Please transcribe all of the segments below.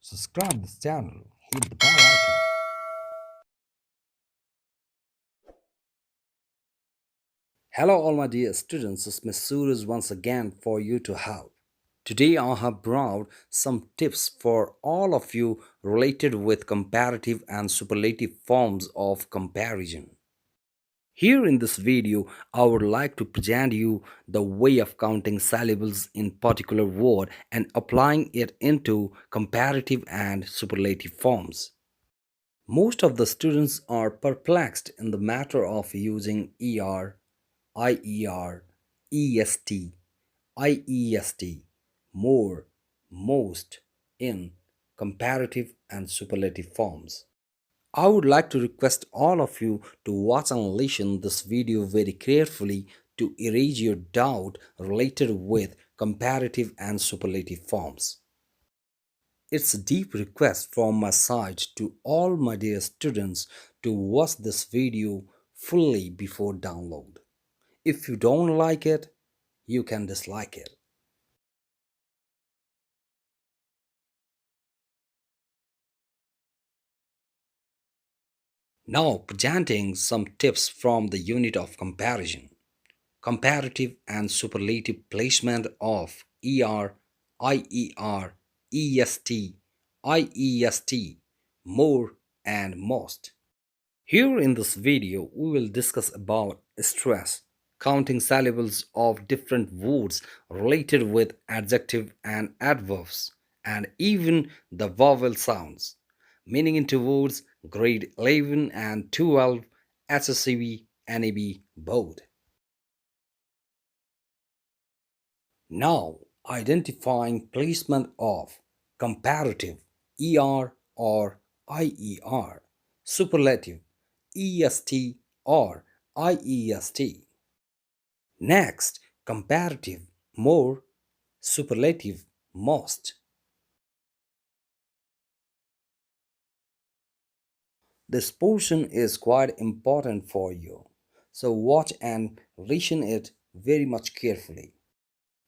subscribe this channel, hit the bell icon. Hello all my dear students, it's Hseb Suraj once again for you to help. Today I have brought some tips for all of you related with comparative and superlative forms of comparison. Here in this video, I would like to present you the way of counting syllables in particular word and applying it into comparative and superlative forms. Most of the students are perplexed in the matter of using IER, EST, IEST, more, most in comparative and superlative forms. I would like to request all of you to watch and listen this video very carefully to erase your doubt related with comparative and superlative forms. It's a deep request from my side to all my dear students to watch this video fully before download. If you don't like it, you can dislike it. Now presenting some tips from the unit of comparison. Comparative and superlative placement of IER, EST, IEST, more and most. Here in this video, we will discuss about stress, counting syllables of different words related with adjective and adverbs, and even the vowel sounds, meaning into words grade 11 and 12, SSCB, NAB both. Now, identifying placement of comparative ER or IER, superlative EST or IEST. Next, comparative more, superlative most. This portion is quite important for you, so watch and listen it very much carefully.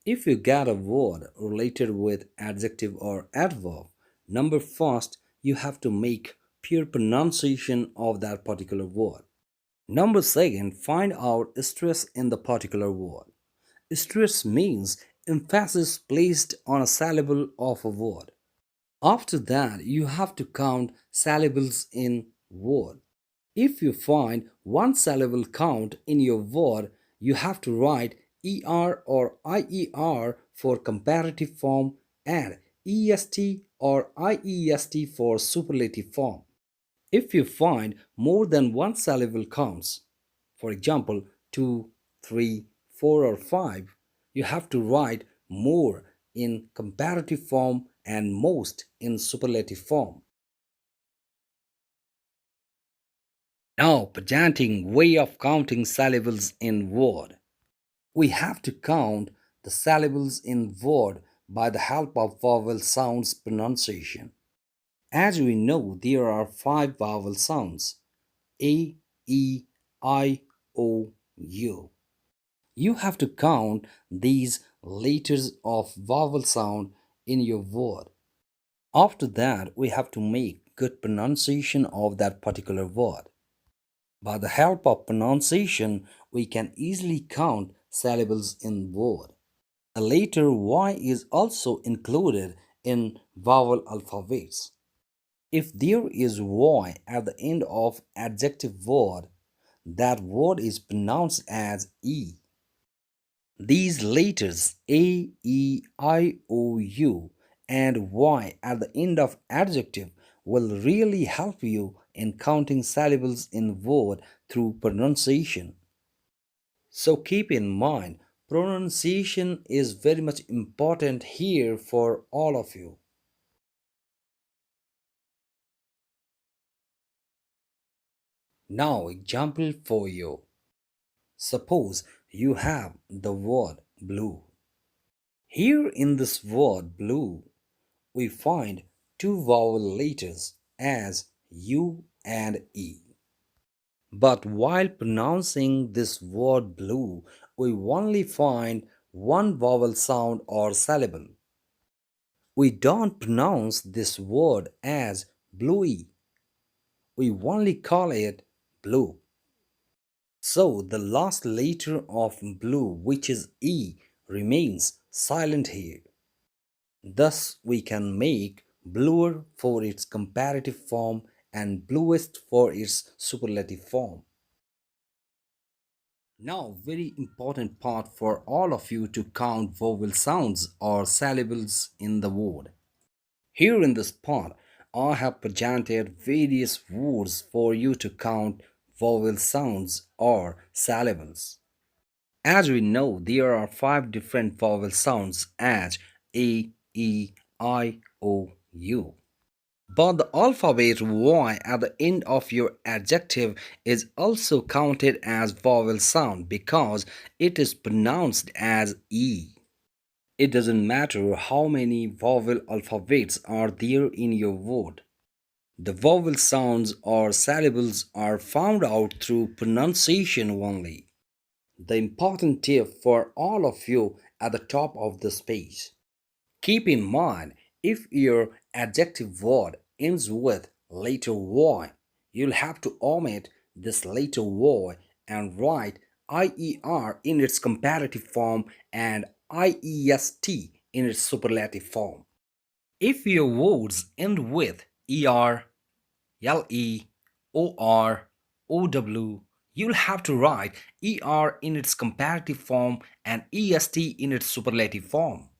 If you get a word related with adjective or adverb, number first, you have to make pure pronunciation of that particular word. Number second, find out stress in the particular word. Stress means emphasis placed on a syllable of a word. After that, you have to count syllables in word. If you find one syllable count in your word, you have to write ER or IER for comparative form and EST or IEST for superlative form. If you find more than one syllable counts, for example 2, 3, 4 or 5, you have to write more in comparative form and most in superlative form. Now presenting way of counting syllables in word. We have to count the syllables in word by the help of vowel sounds pronunciation. As we know, there are 5 vowel sounds: A, E, I, O, U. You have to count these letters of vowel sound in your word. After that, we have to make good pronunciation of that particular word. By the help of pronunciation, we can easily count syllables in word. The letter Y is also included in vowel alphabets. If there is Y at the end of adjective word, that word is pronounced as E. These letters A, E, I, O, U and Y at the end of adjective will really help you in counting syllables in word through pronunciation. So keep in mind, pronunciation is very much important here for all of you. Now example for you. Suppose you have the word blue. Here in this word blue, we find 2 vowel letters as U and E. But while pronouncing this word blue, we only find one vowel sound or syllable. We don't pronounce this word as bluey, we only call it blue. So the last letter of blue, which is E, remains silent here. Thus, we can make bluer for its comparative form and bluest for its superlative form. Now, very important part for all of you to count vowel sounds or syllables in the word. Here in this part, I have presented various words for you to count vowel sounds or syllables. As we know, there are five different vowel sounds as A, E, I, O, U. But the alphabet Y at the end of your adjective is also counted as vowel sound because it is pronounced as E. It doesn't matter how many vowel alphabets are there in your word. The vowel sounds or syllables are found out through pronunciation only. The important tip for all of you at the top of this page. Keep in mind, if your adjective word ends with letter Y, you'll have to omit this letter Y and write IER in its comparative form and IEST in its superlative form. If your words end with ER, LE, OR, OW, you'll have to write ER in its comparative form and EST in its superlative form.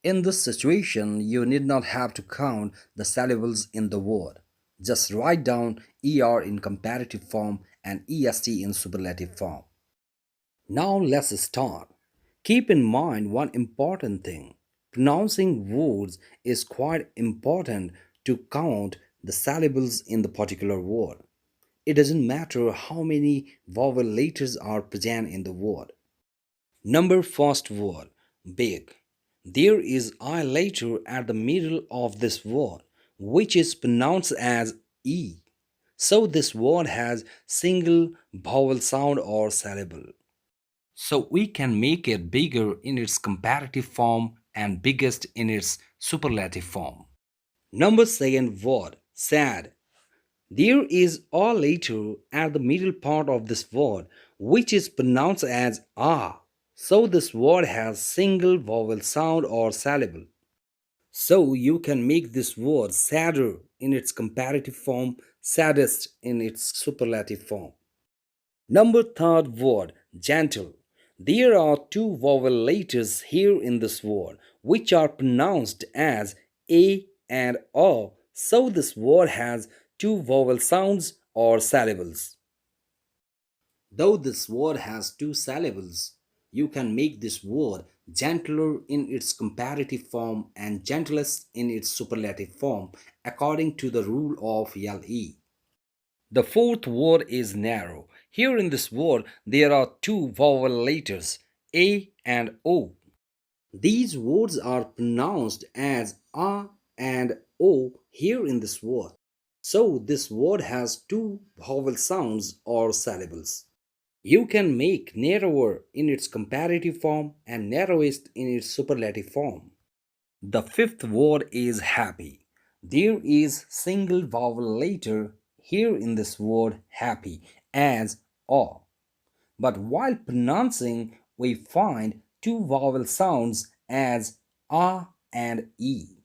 In this situation, you need not have to count the syllables in the word. Just write down ER in comparative form and EST in superlative form. Now let's start. Keep in mind one important thing. Pronouncing words is quite important to count the syllables in the particular word. It doesn't matter how many vowel letters are present in the word. Number first word, big. There is I letter at the middle of this word, which is pronounced as E. So this word has single vowel sound or syllable. So we can make it bigger in its comparative form and biggest in its superlative form. Number second word, sad. There is a letter at the middle part of this word, which is pronounced as ah. So this word has single vowel sound or syllable. So you can make this word sadder in its comparative form, saddest in its superlative form. Number third word, gentle. There are two vowel letters here in this word, which are pronounced as a and o. So this word has two vowel sounds or syllables. Though this word has two syllables, you can make this word gentler in its comparative form and gentlest in its superlative form according to the rule of LE. The fourth word is narrow. Here in this word, there are two vowel letters, A and O. These words are pronounced as A and O here in this word. So this word has two vowel sounds or syllables. You can make narrower in its comparative form and narrowest in its superlative form. The fifth word is happy. There is single vowel letter here in this word happy as O. But while pronouncing, we find two vowel sounds as A and E.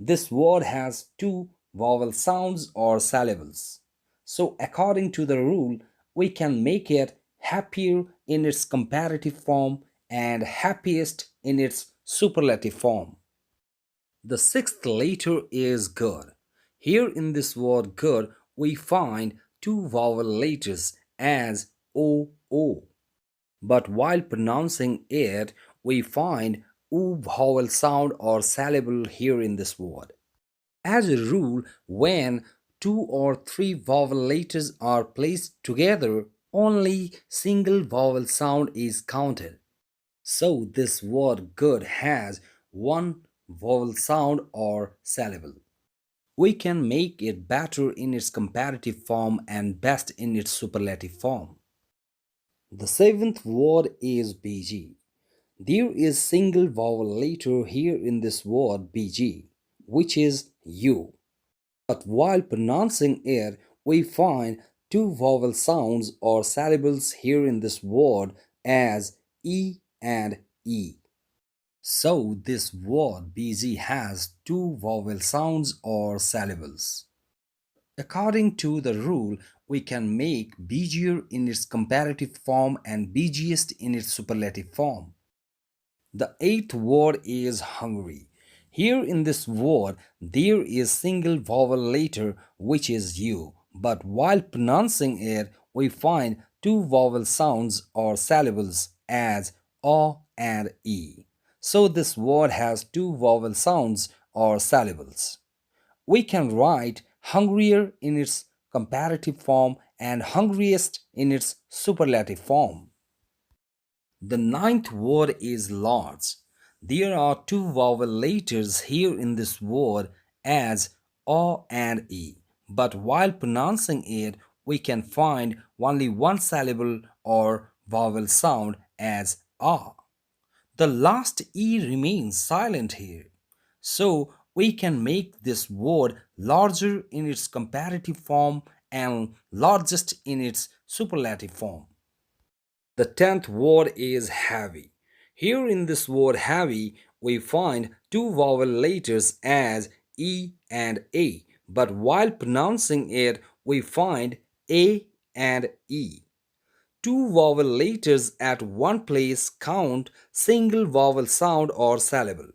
This word has two vowel sounds or syllables. So, according to the rule, we can make it happier in its comparative form and happiest in its superlative form. The sixth letter is good. Here in this word good, we find two vowel letters as O O. But while pronouncing it, we find U vowel sound or syllable here in this word. As a rule, when two or three vowel letters are placed together, only single vowel sound is counted. So this word good has one vowel sound or syllable. We can make it better in its comparative form and best in its superlative form. The seventh word is busy. There is single vowel letter here in this word BG, which is U. But while pronouncing it, we find two vowel sounds or syllables here in this word as E and E. So this word BG has two vowel sounds or syllables. According to the rule, we can make BGer in its comparative form and BGest in its superlative form. The eighth word is hungry. Here in this word, there is single vowel letter which is U, but while pronouncing it, we find two vowel sounds or syllables as O and E. So this word has two vowel sounds or syllables. We can write hungrier in its comparative form and hungriest in its superlative form. The ninth word is large. There are two vowel letters here in this word as O and E, but while pronouncing it, we can find only one syllable or vowel sound as A. The last E remains silent here. So we can make this word larger in its comparative form and largest in its superlative form. The tenth word is heavy. Here in this word heavy, we find two vowel letters as E and A, but while pronouncing it, we find A and E. Two vowel letters at one place count single vowel sound or syllable.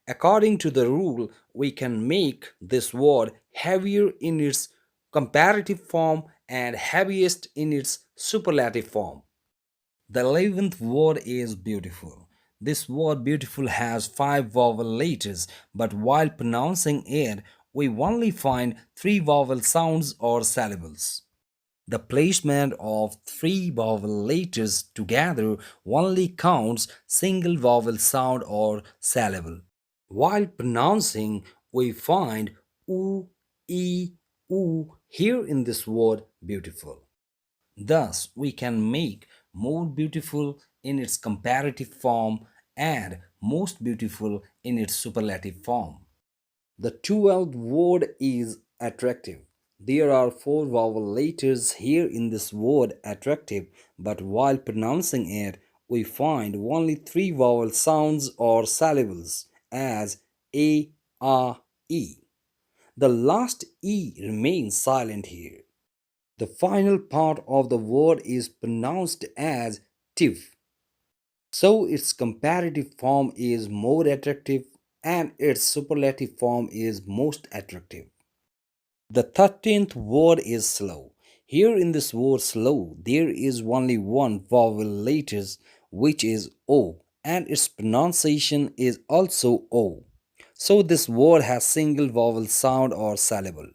According to the rule, we can make this word heavier in its comparative form and heaviest in its superlative form. The 11th word is beautiful. This word beautiful has five vowel letters, but while pronouncing it, we only find three vowel sounds or syllables. The placement of three vowel letters together only counts single vowel sound or syllable. While pronouncing, we find oo, e, oo here in this word beautiful. Thus, we can make more beautiful in its comparative form and most beautiful in its superlative form. The 12th word is attractive. There are four vowel letters here in this word attractive, but while pronouncing it, we find only three vowel sounds or syllables as A, E. The last E remains silent here. The final part of the word is pronounced as tiv. So its comparative form is more attractive and its superlative form is most attractive. The 13th word is slow. Here in this word slow, there is only one vowel letter which is O and its pronunciation is also O. So this word has single vowel sound or syllable.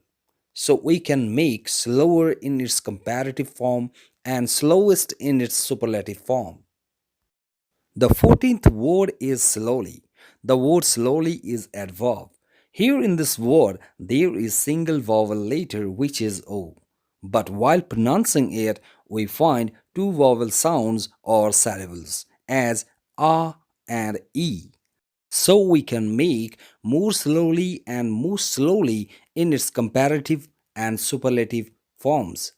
So we can make slower in its comparative form and slowest in its superlative form. The 14th word is slowly. The word slowly is adverb. Here in this word, there is single vowel letter which is O. But while pronouncing it, we find two vowel sounds or syllables as A and E. So we can make more slowly and most slowly in its comparative and superlative forms.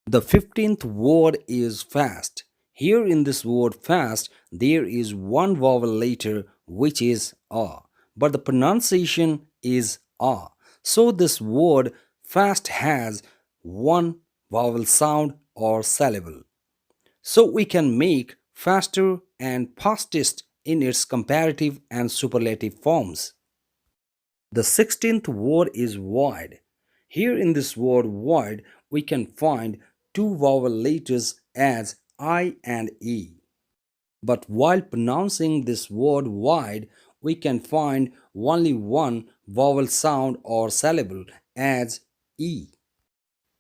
The 15th word is fast. Here in this word fast, there is one vowel letter which is A, but the pronunciation is A. So this word fast has one vowel sound or syllable. So we can make faster and fastest in its comparative and superlative forms. The 16th word is wide. Here in this word wide, we can find two vowel letters as I and E. But while pronouncing this word wide, we can find only one vowel sound or syllable as E.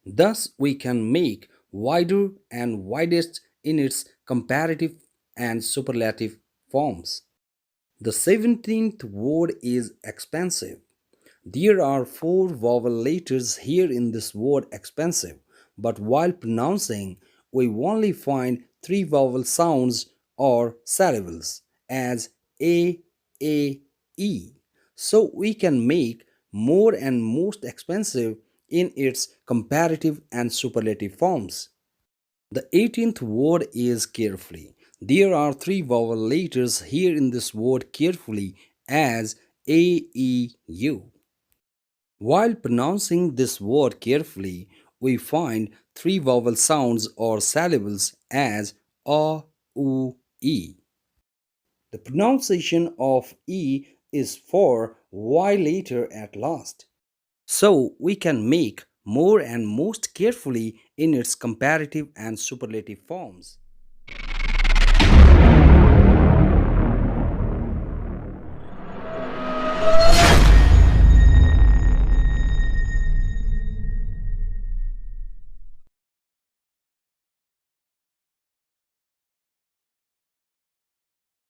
Thus, we can make wider and widest in its comparative and superlative forms. The 17th word is expensive. There are four vowel letters here in this word expensive, but while pronouncing, we only find three vowel sounds or syllables as A, so we can make more and most expensive in its comparative and superlative forms. The 18th word is carefully. There are three vowel letters here in this word carefully as A, E, U. While pronouncing this word carefully, we find three vowel sounds or syllables as A, U, E. The pronunciation of E is for Y later at last. So we can make more and most carefully in its comparative and superlative forms.